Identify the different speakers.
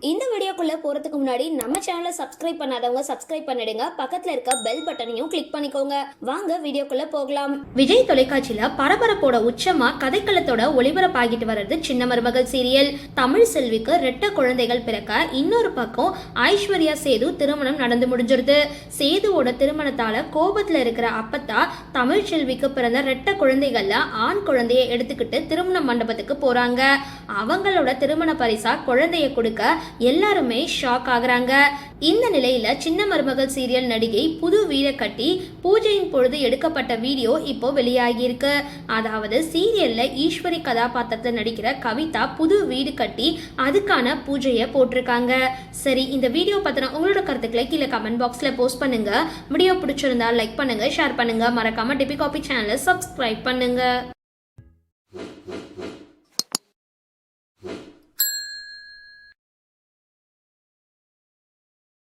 Speaker 1: இந்த வீடியோக்குள்ள போறதுக்கு முன்னாடி நம்ம சேனலை சப்ஸ்கிரைப் பண்ணாதவங்க சப்ஸ்கிரைப் பண்ணிடுங்க, பக்கத்துல இருக்க பெல் பட்டனையும் கிளிக் பண்ணிக்கோங்க. வாங்க வீடியோக்குள்ள போகலாம். விஜய் தொலைக்காட்சியில பரபரப்போட உச்சமா கதைக்களத்தோட ஒளிபரப்பாகிட்டு வர்றது சின்ன மருமகள் சீரியல். தமிழ் செல்விக்கு 2 குழந்தைகள் பிறக்க இன்னொரு பக்கம் ஐஸ்வர்யா சேது திருமணம் நடந்து முடிஞ்சிருது. சேதுவோட திருமணத்தால கோபத்துல இருக்கிற அப்பத்தா தமிழ் செல்விக்கு பிறந்த 2 குழந்தைகள்ல ஆண் குழந்தைய எடுத்துக்கிட்டு திருமண மண்டபத்துக்கு போறாங்க. அவங்களோட திருமண பரிசா குழந்தைய கொடுக்க எல்லாருமே ஷாக் ஆகுறாங்க. இந்த நிலையில சின்ன மருமகள் சீரியல் நடிகை புது வீடை கட்டி பூஜையின் பொழுது எடுக்கப்பட்ட வீடியோ இப்போ வெளியாகி இருக்கு. அதாவது சீரியல்ல ஈஸ்வரி கதாபாத்திரத்தில் நடிக்கிற கவிதா புது வீடு கட்டி அதுக்கான பூஜையை போட்டிருக்காங்க. சரி, இந்த வீடியோ பத்தின உங்களோட கருத்துக்களை கீழே கமெண்ட் பாக்ஸ்ல போஸ்ட் பண்ணுங்க. வீடியோ பிடிச்சிருந்தா லைக் பண்ணுங்க, ஷேர் பண்ணுங்க, மறக்காம டிபி காபி சேனலை சப்ஸ்கிரைப் பண்ணுங்க.